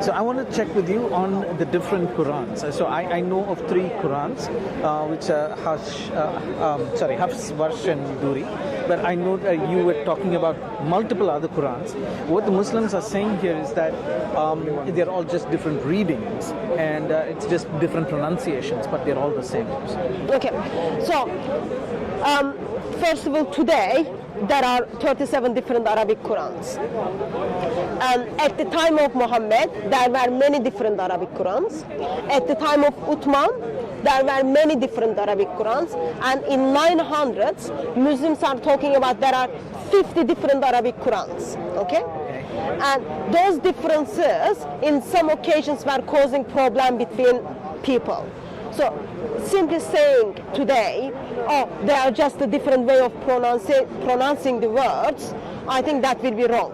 So I want to check with you on the different Qurans. So I know of three Qurans, which are Hafs, Warsh and Duri. But I know that you were talking about multiple other Qurans. What the Muslims are saying here is that they're all just different readings, and it's just different pronunciations, but they're all the same. Okay, so first of all, today there are 37 different Arabic Qurans. At the time of Muhammad, there were many different Arabic Qurans. At the time of Uthman, there were many different Arabic Qurans. And in 900s, Muslims are talking about there are 50 different Arabic Qurans. Okay? And those differences, in some occasions, were causing problem between people. So simply saying today, oh, they are just a different way of pronouncing the words, I think that will be wrong.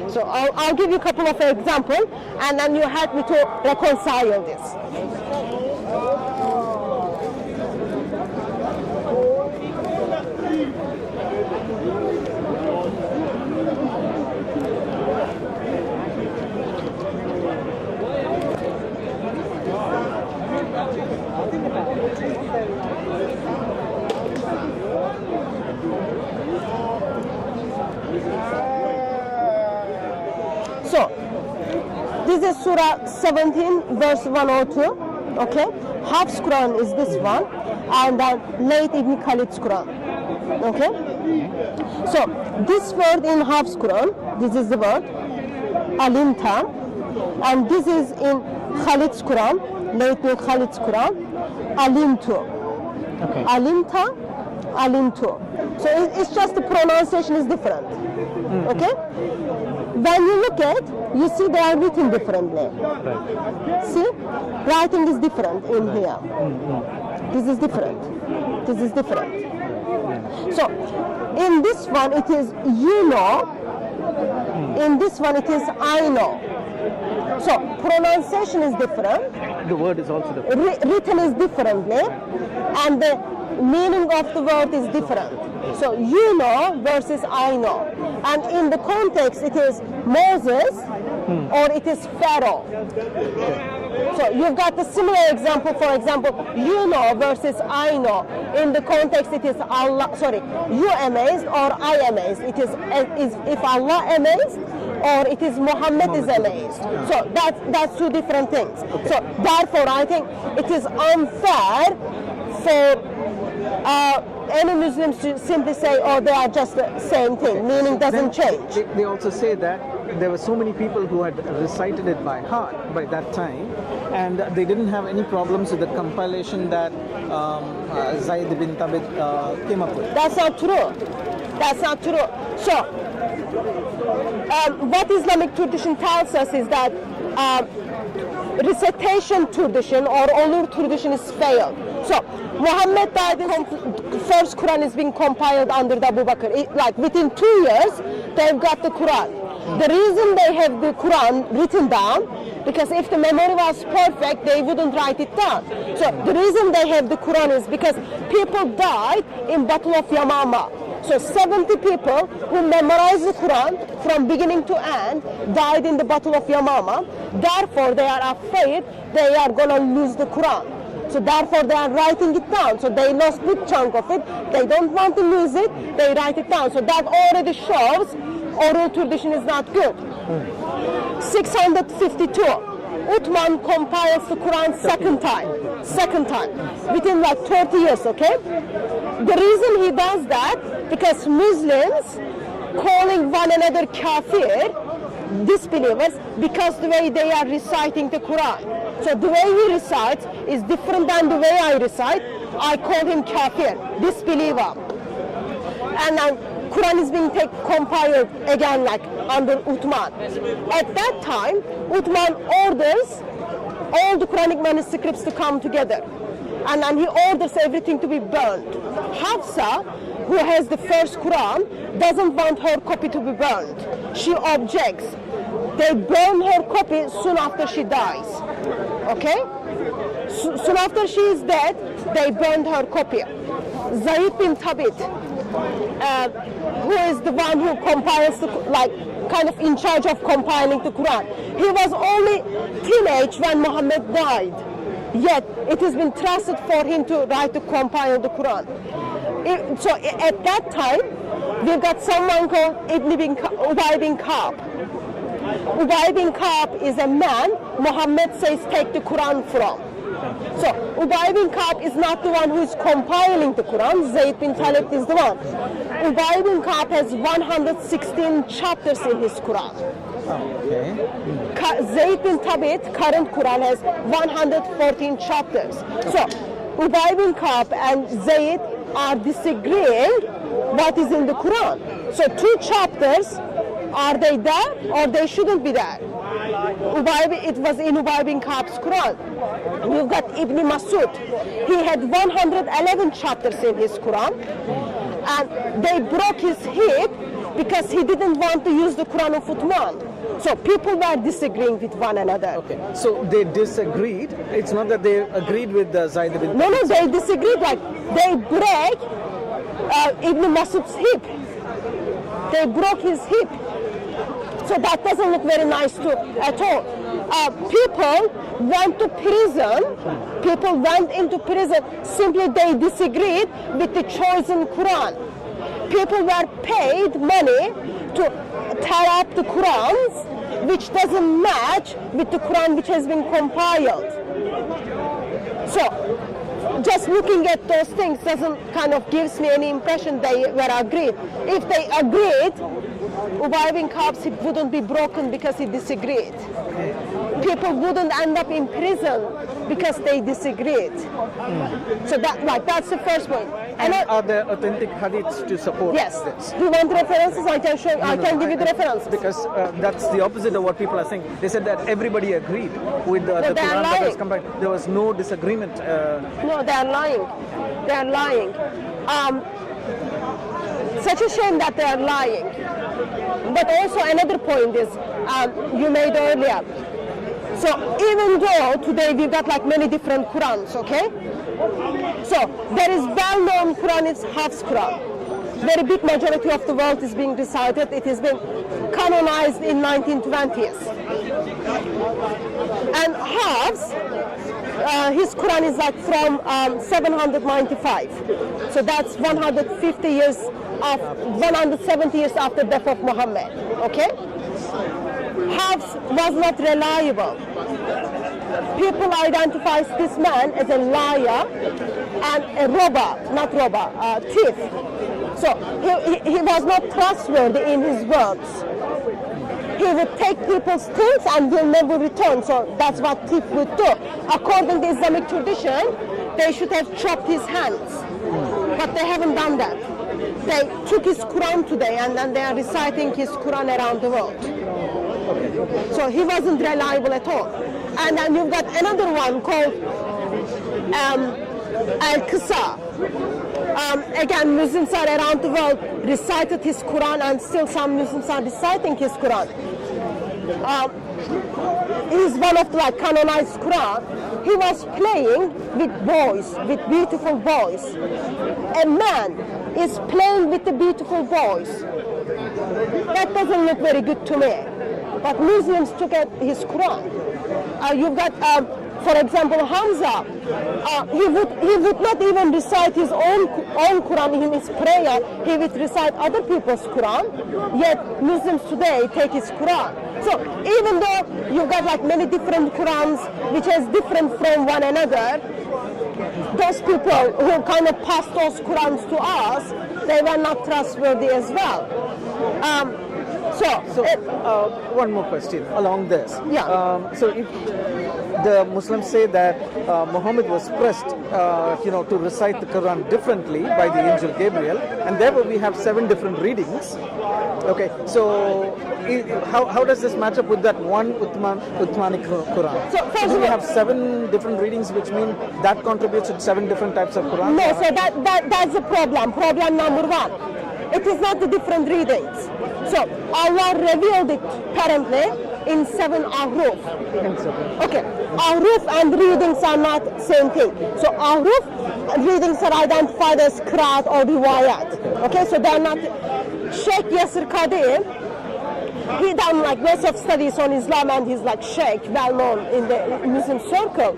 So I'll give you a couple of examples, and then you help me to reconcile this. So, this is Surah 17, verse 102, okay? Hafs Quran is this one, and then Layth Ibn Khalid's Quran, okay? So, this word in Hafs Quran, this is the word, Alimta, and this is in Khalid's Quran, Layth Ibn Khalid's Quran, Alimtu. Okay. Alimta, Alimtu. So, it's just the pronunciation is different, okay? When you look at, you see they are written differently. Right. See, writing is different in here. This is different. This is different. So, in this one it is you know. In this one it is I know. So, pronunciation is different. The word is also different. Written is differently, and the meaning of the word is different. So you know versus I know. And in the context it is Moses or it is Pharaoh. So you've got the similar example, for example, you know versus I know. In the context it is Allah, sorry, you amazed or I amazed. It is if Allah amazed or it is Muhammad is amazed. So that's two different things. So therefore I think it is unfair for any Muslims to simply say, oh, they are just the same thing, meaning doesn't change. They also say that there were so many people who had recited it by heart by that time, and they didn't have any problems with the compilation that Zayd bin Thabit came up with. That's not true. That's not true. So, what Islamic tradition tells us is that recitation tradition or ulur tradition is failed. So, Muhammad died, first Quran is being compiled under the Abu Bakr. Like within 2 years, they've got the Quran. The reason they have the Quran written down, because if the memory was perfect, they wouldn't write it down. So the reason they have the Quran is because people died in Battle of Yamama. So 70 people who memorized the Quran from beginning to end died in the Battle of Yamama. Therefore, they are afraid they are going to lose the Quran. So therefore they are writing it down. So they lost a big chunk of it. They don't want to lose it. They write it down. So that already shows oral tradition is not good. 652. Uthman compiles the Quran second time. Within like 30 years, okay? The reason he does that, because Muslims calling one another kafir, disbelievers, because the way they are reciting the Quran. So the way he recites is different than the way I recite. I call him kafir, disbeliever. And then Quran is being compiled again like under Uthman. At that time, Uthman orders all the Quranic manuscripts to come together. And then he orders everything to be burned. Hafsa, who has the first Quran, doesn't want her copy to be burned. She objects. They burn her copy soon after she dies. Okay? Soon after she is dead, they burned her copy. Zayd bin Thabit, who is the one who compiles the, like kind of in charge of compiling the Quran. He was only teenage when Muhammad died. Yet it has been trusted for him to write to compile the Quran. So at that time, we've got someone called Ubay bin Ka'b. Ubay bin Ka'b is a man Muhammad says take the Quran from. So Ubay bin Ka'b is not the one who is compiling the Quran. Zayd bin Talib is the one. Ubay bin Ka'b has 116 chapters in his Quran. Okay. Zayd bin Thabit, current Quran, has 114 chapters. So Ubay bin Ka'b and Zayd are disagreeing what is in the Quran. So 2 chapters, are they there or they shouldn't be there? It was in Ubay bin Ka'b's Quran. You've got Ibn Masud. He had 111 chapters in his Quran, and they broke his hip because he didn't want to use the Quran of Uthman. So people were disagreeing with one another. Okay. So they disagreed. It's not that they agreed with Zayd bin. No, they disagreed. Like they break Ibn Masud's hip. They broke his hip. So that doesn't look very nice at all. People went to prison. People went into prison simply they disagreed with the chosen Quran. People were paid money to tear up the Qurans, which doesn't match with the Quran which has been compiled. So, just looking at those things doesn't kind of gives me any impression they were agreed. If they agreed, Ubay bin Ka'b's hip wouldn't be broken because he disagreed. People wouldn't end up in prison because they disagreed. So that's the first point. And are there authentic hadiths to support yes. this? Do you want references? I can show. I can give you the references. Because that's the opposite of what people are saying. They said that everybody agreed with the Quran that was combined. There was no disagreement. No, they are lying. They are lying. Such a shame that they are lying. But also another point is you made earlier. So even though today we've got like many different Qurans, okay? So there is well-known Quran, it's Hafs Quran. Very big majority of the world is being recited. It has been canonized in 1920s. And Hafs, his Quran is like from 795. So that's 150 years, 170 years after the death of Muhammad, okay? Hafs was not reliable. People identify this man as a liar and a thief. So he was not trustworthy in his words. He would take people's things and will never return. So that's what thief would do. According to Islamic tradition, they should have chopped his hands. But they haven't done that. They took his Quran today and then they are reciting his Quran around the world. So he wasn't reliable at all. And then you've got another one called Al-Qisa. Again, Muslims are around the world recited his Quran, and still some Muslims are reciting his Quran. He's one of the canonized Quran. He was playing with boys, with beautiful boys. A man is playing with the beautiful boys. That doesn't look very good to me. But Muslims took at his Quran. You've got, for example, Hamza. He would not even recite his own Quran in his prayer. He would recite other people's Quran. Yet Muslims today take his Quran. So even though you've got like many different Qurans which is different from one another, those people who kind of passed those Qurans to us, they were not trustworthy as well. One more question along this. Yeah. So if the Muslims say that Muhammad was pressed, to recite the Quran differently by the angel Gabriel, and therefore we have 7 different readings. Okay, so how does this match up with that one Uthmanic Quran? So first we have 7 different readings, which mean that contributes to 7 different types of Quran. No, so that's the problem. Problem number 1. It is not the different readings. So Allah revealed it apparently in 7 ahruf. Okay, ahruf and readings are not same thing. So ahruf readings are identified as qiraat or riwayat. Okay, so they are not. Sheikh Yasir Qadir, he done like lots of studies on Islam, and he's like sheikh, well known in the Muslim circle.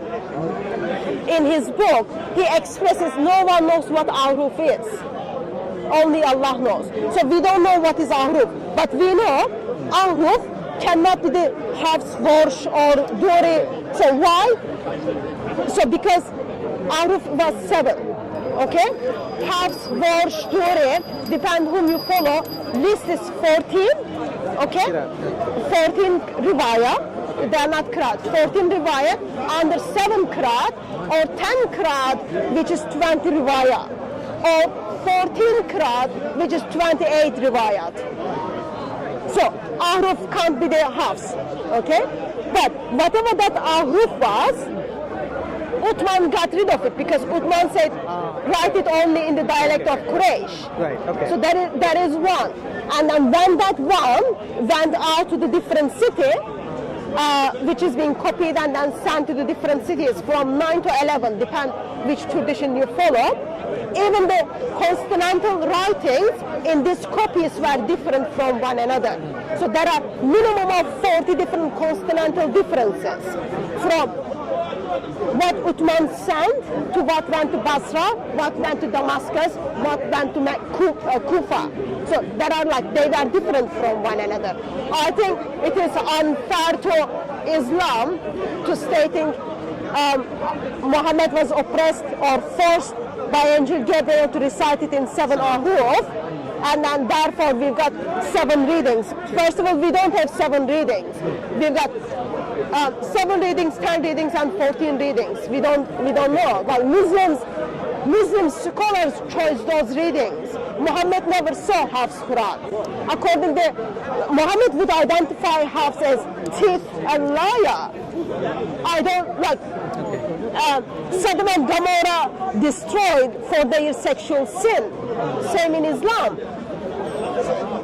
In his book, he expresses no one knows what ahruf is. Only Allah knows. So we don't know what is ahruf, but we know ahruf cannot be the hafs, warsh or duri. So why? So because ahruf was 7, okay? Hafs, warsh, duri, depend whom you follow. List is 14, okay? 14 riwayah, they are not qiraat. 14 riwayah under 7 qiraat, or 10 qiraat, which is 20 riwayah, or 14 qiraat, which is 28 riwayat. So ahruf can't be the hafs, okay? But whatever that ahruf was, Uthman got rid of it because Uthman said, write it only in the dialect of Quraysh. Right, okay. So that is one. And then when that one went out to the different city, which is being copied and then sent to the different cities from 9 to 11, depend which tradition you follow, even the consonantal writings in these copies were different from one another. So there are minimum of 40 different consonantal differences from what Uthman sent to what went to Basra, what went to Damascus, what went to Kufa. So there are they were different from one another. I think it is unfair to Islam to stating Muhammad was oppressed or forced by Angel Gabriel to recite it in 7 ahruf, and then therefore we've got 7 readings. First of all, we don't have 7 readings. We've got 7 readings, 10 readings, and 14 readings. We don't know. Well, Muslim scholars chose those readings. Muhammad never saw Hafs Quran. According to Muhammad would identify Hafs as thief and liar. I don't Sodom and Gomorrah destroyed for their sexual sin. Same in Islam.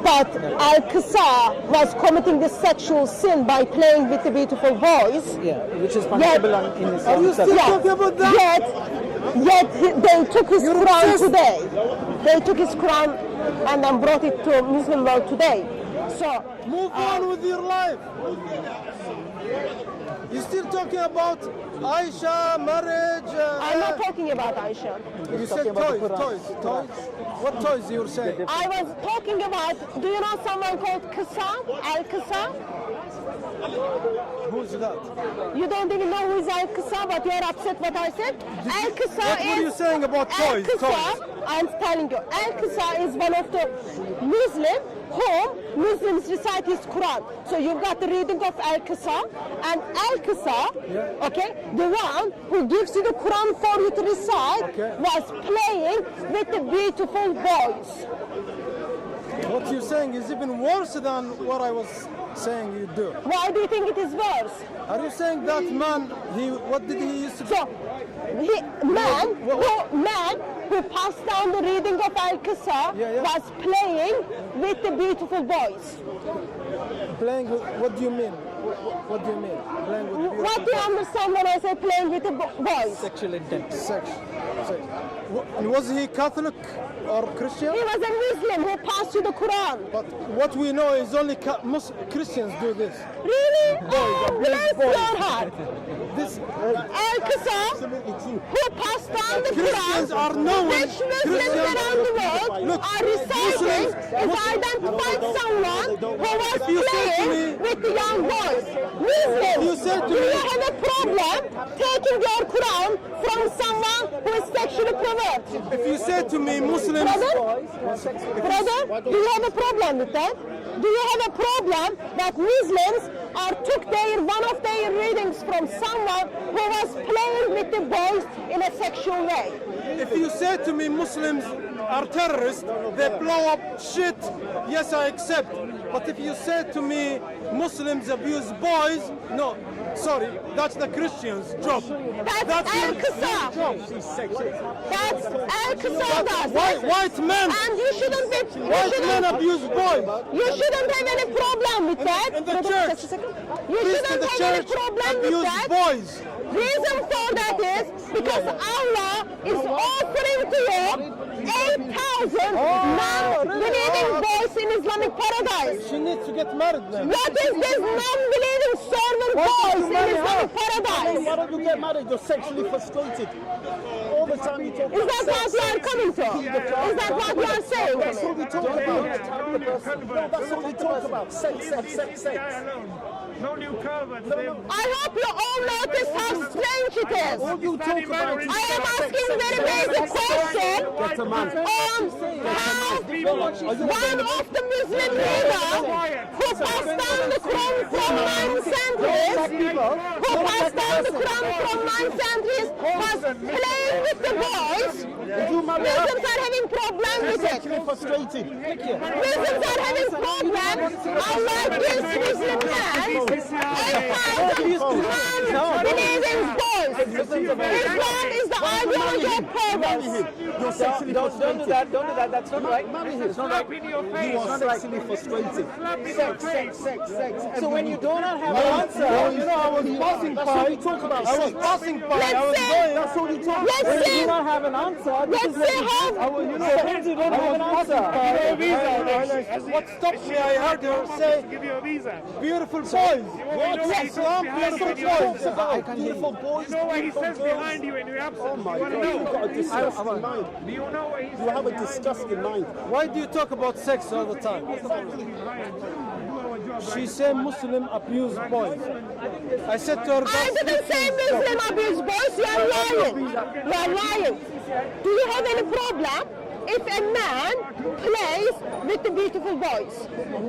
But Al-Qisa was committing this sexual sin by playing with the beautiful boys. Yeah, which is punishable in Islam. Are you still talking about that? Yet they took his Quran today. They took his Quran and then brought it to Muslim world today. So Move on with your life. You're still talking about Aisha, marriage. I'm not talking about Aisha. You said toys. What toys you were saying? I was talking about, do you know someone called Qisa? Al-Qisa? Who's that? You don't even know who is Al-Qisa, but you're upset what I said? Al-Qisa What were you saying about toys? Al-Qisa, I'm telling you, Al-Qisa is one of the Muslim whom Muslims recite his Quran. So you've got the reading of Al-Qisa, and Al-Qisa, okay, the one who gives you the Quran for you to recite, was playing with the beautiful boys. What you're saying is even worse than what I was saying you do. Why do you think it is worse? Are you saying that man, what did he used to do? So, man who passed down the reading of Al-Qisa was playing with the beautiful boys. Playing with, what do you mean? What do you mean? Playing with beautiful What do you understand when I say playing with the boys? Sexual intent. sex. And was he Catholic or Christian? He was a Muslim who passed you the Quran. But what we know is only Christians do this. Really? Oh, bless your heart. This Al-Qasa, who passed down the Christians Quran, are known. which Muslims around the world are reciting, is identified someone who was playing with the young boys. Muslims, do you have a problem taking your Quran from someone who is sexually perverted? If you say to me Muslims, Brother, do you have a problem with that? Do you have a problem that Muslims took one of their readings from someone who was playing with the boys in a sexual way? if you say to me Muslims are terrorists, they blow up shit, yes I accept. But if you say to me Muslims abuse boys, no, sorry, that's the Christians' job. That's Al-Qasa. That's Al-Qasa. White men. And you shouldn't be. White men abuse boys. You shouldn't have any problem with that. In the church. You Priests in shouldn't the have any church problem with abuse that. boys. Reason for that is because Allah is offering to you 8,000 non-believing boys in Islamic paradise. She needs to get married then. What is this non-believing servant boys in Islamic paradise? Why don't you get married? You're sexually frustrated. All the time you talk Is that what you are coming to? Is that what you are saying to That's all me? we talk about. No, that's all we talk about. Sex, sex, sex, sex. No new converts. I hope you all notice how strange it is. All you talk about is I am sex, asking sex, very sex, basic sex. question Get a man. on how one of the Muslim leaders who passed down the Quran from 9 centuries, was playing with the boys. Muslims are having problems with it. Sexually frustrated. Muslims are having problems. Allah gives Muslim men 8,000 non-believing boys. Islam is the ideology of perverts. You're sexually Don't do frustrated. that. Don't do that. That's not right. Marry him. It's not right. You are sexually frustrated. Sex, sex, sex, sex. So when you do not have an answer, You know, I was passing That's all by. you talk about. I was Sex. passing by. I was Let's say- going. That's all you talk Let's about. see. do not have an answer. This Let's is see how. you know, since you don't have an answer. What stopped me? I heard her say, Give you a visa. beautiful boys. What? Islam, beautiful boys. I can beautiful boys, You know what he beautiful says girls. behind you in your absence. Oh my you want to God, you've know? got a disgusting mind. Do you know what he says? You have a disgusting mind. Why do you talk about sex all the time? She said Muslim abuse boys. I said to her, I didn't say Muslim abuse boys. You are lying. You are lying. Do you have any problem if a man plays with the beautiful boys?